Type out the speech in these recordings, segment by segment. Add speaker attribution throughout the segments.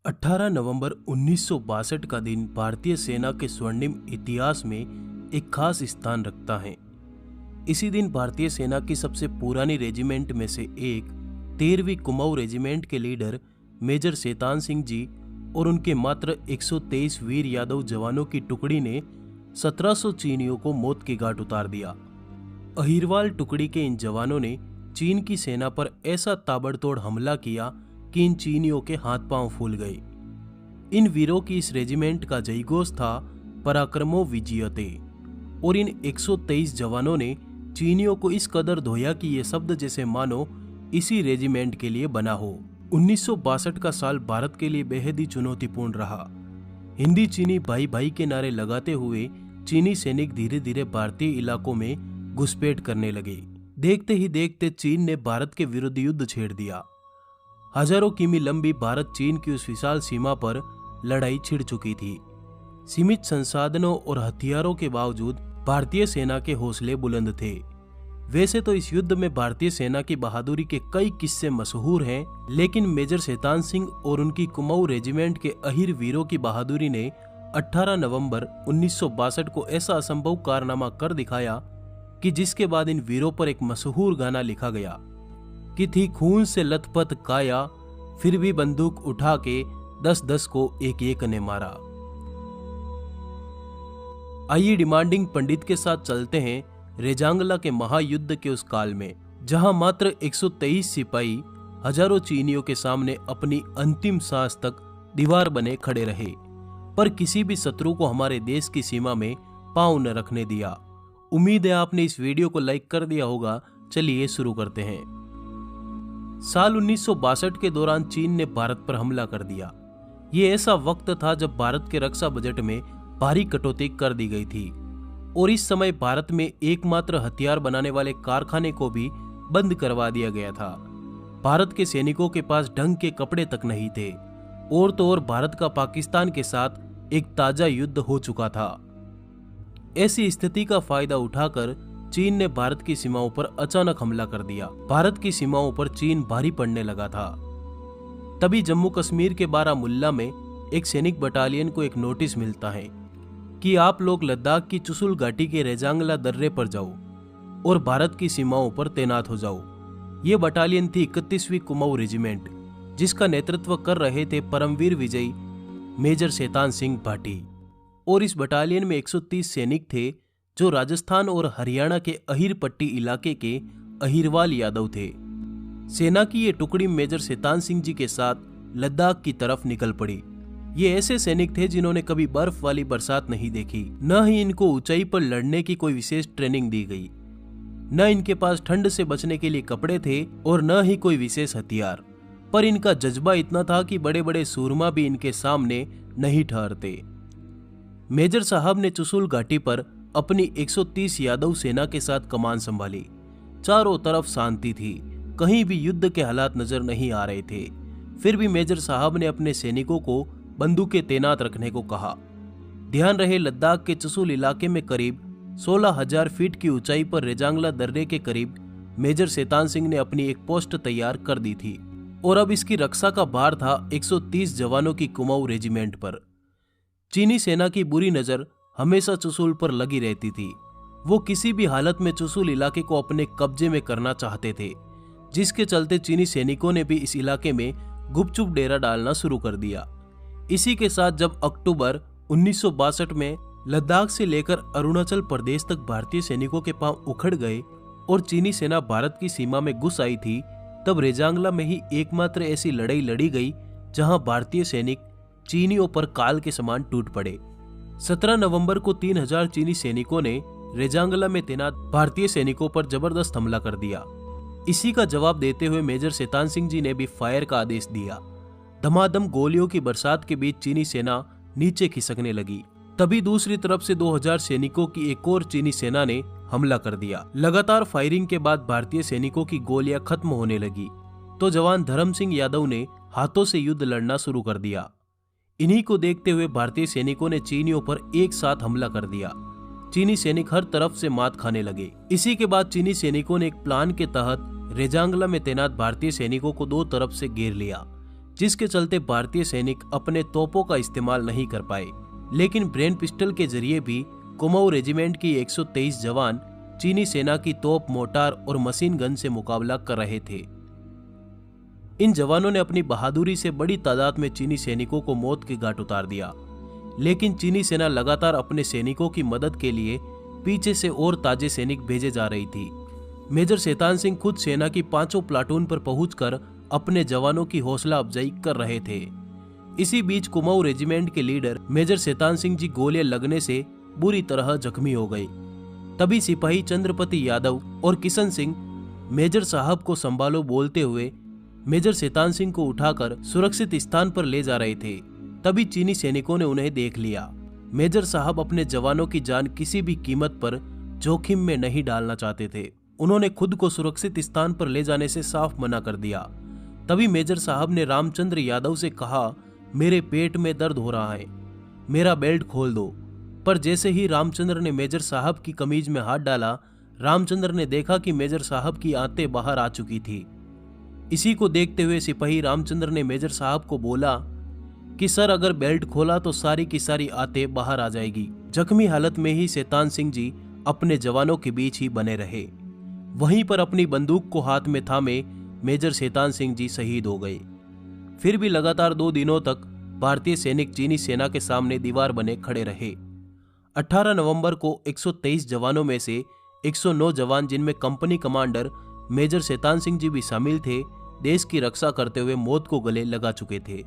Speaker 1: 18 नवंबर 1962 का दिन भारतीय सेना के स्वर्णिम इतिहास में एक खास स्थान रखता है। इसी दिन भारतीय सेना की सबसे पुरानी रेजिमेंट में से एक 13वीं कुमाऊं रेजिमेंट के लीडर मेजर शैतान सिंह जी और उनके मात्र 123 वीर यादव जवानों की टुकड़ी ने 1700 चीनियों को मौत के घाट उतार दिया। अहिरवाल टुकड़ी के इन जवानों ने चीन की सेना पर ऐसा ताबड़तोड़ हमला किया कि इन चीनियों के हाथ पांव फूल गए। इन वीरों की इस रेजिमेंट का जयघोष था पराक्रमो विजयते, और इन 123 जवानों ने चीनियों को इस कदर धोया कि ये शब्द जैसे मानो इसी रेजिमेंट के लिए बना हो। 1962 का साल भारत के लिए बेहद ही चुनौतीपूर्ण रहा। हिंदी चीनी भाई भाई के नारे लगाते हुए चीनी सैनिक धीरे धीरे भारतीय इलाकों में घुसपैठ करने लगे। देखते ही देखते चीन ने भारत के विरुद्ध युद्ध छेड़ दिया। हजारों किमी लंबी भारत चीन की उस विशाल सीमा पर लड़ाई छिड़ चुकी थी। सीमित संसाधनों और हथियारों के बावजूद भारतीय सेना के हौसले बुलंद थे। वैसे तो इस युद्ध में भारतीय सेना की बहादुरी के कई किस्से मशहूर हैं, लेकिन मेजर शैतान सिंह और उनकी कुमाऊं रेजिमेंट के अहिर वीरों की बहादुरी ने 18 नवंबर 1962 को ऐसा असंभव कारनामा कर दिखाया कि जिसके बाद इन वीरों पर एक मशहूर गाना लिखा गया कि थी खून से लथपथ काया, फिर भी बंदूक उठा के 10-10 को एक एक ने मारा। आइए डिमांडिंग पंडित के साथ चलते हैं रेजांगला के महायुद्ध के उस काल में, जहां मात्र 123 सिपाही हजारों चीनियों के सामने अपनी अंतिम सांस तक दीवार बने खड़े रहे, पर किसी भी शत्रु को हमारे देश की सीमा में पांव न रखने दिया। उम्मीद है आपने इस वीडियो को लाइक कर दिया होगा। चलिए शुरू करते हैं। साल 1962 के दौरान चीन ने भारत पर हमला कर दिया। ये ऐसा वक्त था जब भारत के रक्षा बजट में भारी कटौती कर दी गई थी, और इस समय भारत में एकमात्र हथियार बनाने वाले कारखाने को भी बंद करवा दिया गया था। भारत के सैनिकों के पास ढंग के कपड़े तक नहीं थे, और तो और भारत का पाकिस्तान के साथ एक ताजा युद्ध हो चुका था। ऐसी स्थिति का फायदा उठाकर चीन ने भारत की सीमाओं पर अचानक हमला कर दिया। भारत की सीमाओं पर चीन भारी पड़ने लगा था। तभी जम्मू कश्मीर के बारामुल्ला में एक सैनिक बटालियन को एक नोटिस मिलता है कि आप लोग लद्दाख की चुशुल घाटी के रेजांगला दर्रे पर जाओ और भारत की सीमाओं पर तैनात हो जाओ। ये बटालियन थी 31वीं कुमाऊं रेजिमेंट, जिसका नेतृत्व कर रहे थे परमवीर विजयी मेजर शैतान सिंह भाटी, और इस बटालियन में 130 सैनिक थे जो राजस्थान और हरियाणा के अहिर पट्टी इलाके के अहिरवाल यादव थे। सेना की ये टुकड़ी मेजर शैतान सिंह जी के साथ लद्दाख की तरफ निकल पड़ी। ये ऐसे सैनिक थे जिन्होंने कभी बर्फ वाली बरसात नहीं देखी, न ही इनको ऊंचाई पर लड़ने की कोई विशेष ट्रेनिंग दी गई, न इनके पास ठंड से बचने के लिए कपड़े थे और न ही कोई विशेष हथियार। पर इनका जज्बा इतना था कि बड़े बड़े सूरमा भी इनके सामने नहीं ठहरते। मेजर साहब ने चुशुल घाटी पर अपनी 130 यादव सेना के साथ कमान संभाली। चारों तरफ शांति थी, कहीं भी युद्ध के हालात नजर नहीं आ रहे थे। फिर भी मेजर साहब ने अपने सैनिकों को बंदूकें तैनात रखने को कहा। ध्यान रहे, लद्दाख के चुशुल इलाके में करीब 16,000 फीट की ऊंचाई पर रेजांगला दर्रे के करीब मेजर शैतान सिंह ने अपनी एक पोस्ट तैयार कर दी थी, और अब इसकी रक्षा का भार था 130 जवानों की कुमाऊं रेजिमेंट पर। चीनी सेना की बुरी नजर हमेशा चुशुल पर लगी रहती थी। वो किसी भी हालत में चुशुल इलाके को अपने कब्जे में करना चाहते थे, जिसके चलते चीनी सैनिकों ने भी इस इलाके में गुपचुप डेरा डालना शुरू कर दिया। इसी के साथ जब अक्टूबर 1962 में लद्दाख से लेकर अरुणाचल प्रदेश तक भारतीय सैनिकों के पांव उखड़ गए और चीनी सेना भारत की सीमा में घुस आई थी, तब रेजांगला में ही एकमात्र ऐसी लड़ाई लड़ी गई जहां भारतीय सैनिक चीनियों पर काल के समान टूट पड़े। 17 नवंबर को 3000 चीनी सैनिकों ने रेजांगला में तैनात भारतीय सैनिकों पर जबरदस्त हमला कर दिया। इसी का जवाब देते हुए मेजर शैतान सिंह जी ने भी फायर का आदेश दिया। धमाधम गोलियों की बरसात के बीच चीनी सेना नीचे खिसकने लगी। तभी दूसरी तरफ से 2000 सैनिकों की एक और चीनी सेना ने हमला कर दिया। लगातार फायरिंग के बाद भारतीय सैनिकों की गोलियां खत्म होने लगी, तो जवान धर्म सिंह यादव ने हाथों से युद्ध लड़ना शुरू कर दिया। इन्हीं को देखते हुए भारतीय सैनिकों ने चीनियों पर एक साथ हमला कर दिया। चीनी सैनिक हर तरफ से मात खाने लगे। इसी के बाद चीनी सैनिकों ने एक प्लान के तहत रेजांगला में तैनात भारतीय सैनिकों को दो तरफ से घेर लिया। जिसके चलते भारतीय सैनिक अपने तोपों का इस्तेमाल नहीं कर पाए। लेकिन ब्रेन पिस्टल के जरिए भी कुमाऊं रेजिमेंट की 123 जवान चीनी सेना की तोप, मोटार और मशीन गन से मुकाबला कर रहे थे। इन जवानों ने अपनी बहादुरी से बड़ी तादाद में चीनी सैनिकों को मौत के घाट उतार दिया। लेकिन चीनी सेना लगातार अपने सैनिकों की मदद के लिए पीछे से और ताजे सैनिक भेजे जा रही थी। मेजर शैतान सिंह खुद सेना की 5 प्लाटून पर पहुंचकर अपने जवानों की हौसला अफजाई कर रहे थे। इसी बीच कुमाऊं रेजिमेंट के लीडर मेजर शैतान सिंह जी गोलियां लगने से बुरी तरह जख्मी हो गए। तभी सिपाही चंद्रपति यादव और किशन सिंह मेजर साहब को संभालो बोलते हुए मेजर शैतान सिंह को उठाकर सुरक्षित स्थान पर ले जा रहे थे। तभी चीनी सैनिकों ने उन्हें देख लिया। मेजर साहब अपने जवानों की जान किसी भी कीमत पर जोखिम में नहीं डालना चाहते थे। उन्होंने खुद को सुरक्षित स्थान पर ले जाने से साफ मना कर दिया। तभी मेजर साहब ने रामचंद्र यादव से कहा, मेरे पेट में दर्द हो रहा है, मेरा बेल्ट खोल दो। पर जैसे ही रामचंद्र ने मेजर साहब की कमीज में हाथ डाला, रामचंद्र ने देखा कि मेजर साहब की आंतें बाहर आ चुकी थी। इसी को देखते हुए सिपाही रामचंद्र ने मेजर साहब को बोला कि सर, अगर बेल्ट खोला तो सारी की सारी आंतें बाहर आ जाएगी। जख्मी हालत में ही शैतान सिंह जी अपने जवानों के बीच ही बने रहे। वहीं पर अपनी बंदूक को हाथ में थामे मेजर शैतान सिंह जी शहीद हो गए। फिर भी लगातार 2 दिनों तक भारतीय सैनिक चीनी सेना के सामने दीवार बने खड़े रहे। 18 नवंबर को 123 जवानों में से 109 जवान, जिनमें company commander major Shaitan Singh ji भी शामिल थे, देश की रक्षा करते हुए मौत को गले लगा चुके थे।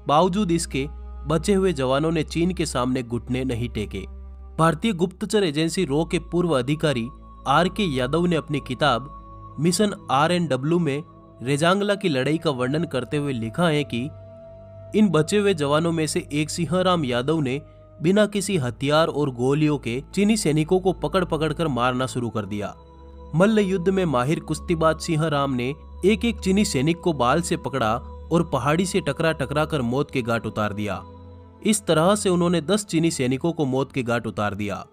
Speaker 1: बावजूद इसके बचे हुए जवानों ने चीन के सामने घुटने नहीं टेके। भारतीय गुप्तचर एजेंसी रॉ के पूर्व अधिकारी R.K. यादव ने अपनी किताब मिशन RNW में रेजांगला की लड़ाई का वर्णन करते हुए लिखा है कि इन बचे हुए जवानों में से एक सिंहराम यादव ने बिना किसी हथियार और गोलियों के चीनी सैनिकों को पकड़ पकड़ कर मारना शुरू कर दिया। मल्ल युद्ध में माहिर कुश्तीबाज सिंहराम ने एक एक चीनी सैनिक को बाल से पकड़ा और पहाड़ी से टकरा टकरा कर मौत के घाट उतार दिया। इस तरह से उन्होंने 10 चीनी सैनिकों को मौत के घाट उतार दिया।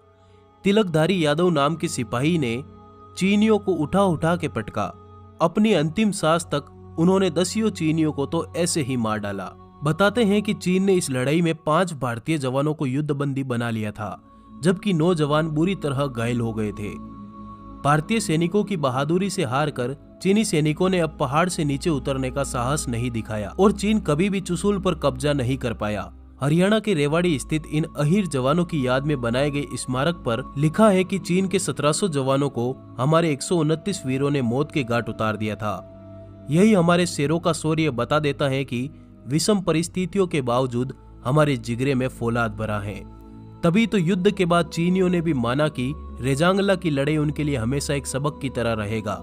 Speaker 1: तिलकधारी यादव नाम के सिपाही ने चीनियों को उठा उठा के पटका। अपनी अंतिम सांस तक उन्होंने 10 चीनियों को तो ऐसे ही मार डाला। बताते हैं कि चीन ने इस लड़ाई में 5 भारतीय जवानों को युद्धबंदी बना लिया था, जबकि 9 जवान बुरी तरह घायल हो गए थे। भारतीय सैनिकों की बहादुरी से हार कर चीनी सैनिकों ने अब पहाड़ से नीचे उतरने का साहस नहीं दिखाया और चीन कभी भी चुशुल पर कब्जा नहीं कर पाया। हरियाणा के रेवाड़ी स्थित इन अहीर जवानों की याद में बनाए गए स्मारक पर लिखा है कि चीन के 1700 जवानों को हमारे 129 वीरों ने मौत के घाट उतार दिया था। यही हमारे शेरों का शौर्य बता देता है कि विषम परिस्थितियों के बावजूद हमारे जिगरे में फौलाद भरा है। तभी तो युद्ध के बाद चीनियों ने भी माना कि रेजांगला की लड़ाई उनके लिए हमेशा एक सबक की तरह रहेगा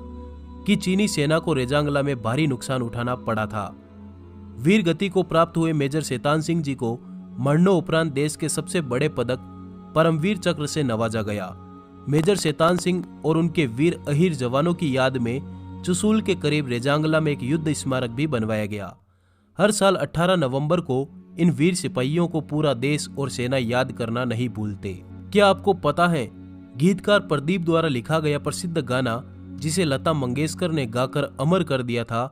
Speaker 1: कि चीनी सेना को रेजांगला में भारी नुकसान उठाना पड़ा था। वीर गति को प्राप्त हुए मेजर शैतान सिंह जी को मरणोपरांत देश के सबसे बड़े पदक परमवीर चक्र से नवाजा गया। मेजर शैतान सिंह और उनके वीर अहीर जवानों की याद में चुशूल के करीब रेजांगला में एक युद्ध स्मारक भी बनवाया गया। हर साल 18 नवंबर को इन वीर सिपाहियों को पूरा देश और सेना याद करना नहीं भूलते। क्या आपको पता है, गीतकार प्रदीप द्वारा लिखा गया प्रसिद्ध गाना जिसे लता मंगेशकर ने गाकर अमर कर दिया था,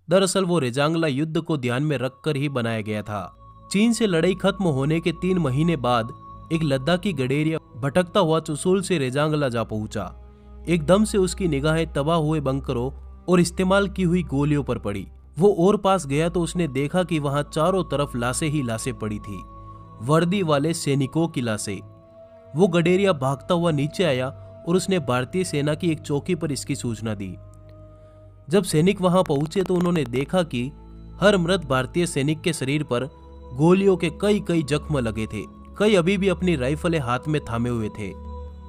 Speaker 1: दरअसल वो रेजांगला युद्ध को ध्यान में रखकर ही बनाया गया था। चीन से लड़ाई खत्म होने के 3 महीने बाद एक लद्दाखी गडेरिया भटकता हुआ चुशूल से रेजांगला जा पहुंचा। एकदम से उसकी निगाहें तबाह हुए बंकरों और इस्तेमाल की हुई गोलियों पर पड़ी। वो और पास गया तो उसने देखा कि वहां चारों तरफ लाशें ही लाशें पड़ी थी, वर्दी वाले सैनिकों की लाशें। वो गडेरिया भागता हुआ नीचे आया और उसने भारतीय सेना की एक चौकी पर इसकी सूचना दी। जब सैनिक वहां पहुंचे तो उन्होंने देखा कि हर मृत भारतीय सैनिक के शरीर पर गोलियों के कई जख्म लगे थे। कई अभी भी अपनी राइफलें हाथ में थामे हुए थे।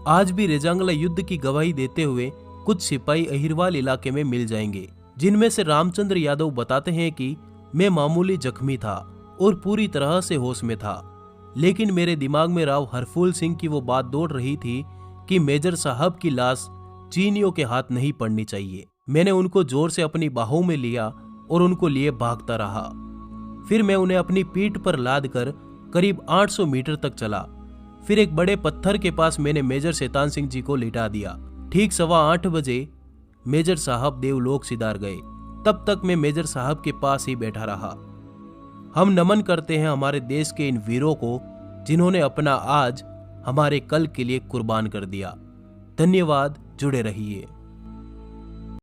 Speaker 1: आज भी रेजांगला युद्ध की गवाही देते हुए कुछ सिपाही अहिरवाल इलाके में मिल जाएंगे, जिनमें से रामचंद्र यादव बताते हैं कि मैं मामूली जख्मी था और पूरी तरह से होश में था, लेकिन मेरे दिमाग में राव हरफूल सिंह की वो बात दौड़ रही थी कि मेजर साहब की लाश चीनियों के हाथ नहीं पड़नी चाहिए। मैंने उनको जोर से अपनी बाहों में लिया और उनको लिए भागता रहा। फिर मैं उन्हें अपनी पीठ पर लाद कर करीब 800 मीटर तक चला। फिर एक बड़े पत्थर के पास मैंने मेजर शैतान सिंह जी को लिटा दिया। ठीक 8:15 बजे मेजर साहब देवलोक सिधार गए। तब तक मैं मेजर साहब के पास ही बैठा रहा। हम नमन करते हैं हमारे देश के इन वीरों को जिन्होंने अपना आज हमारे कल के लिए कुर्बान कर दिया। धन्यवाद, जुड़े रहिए।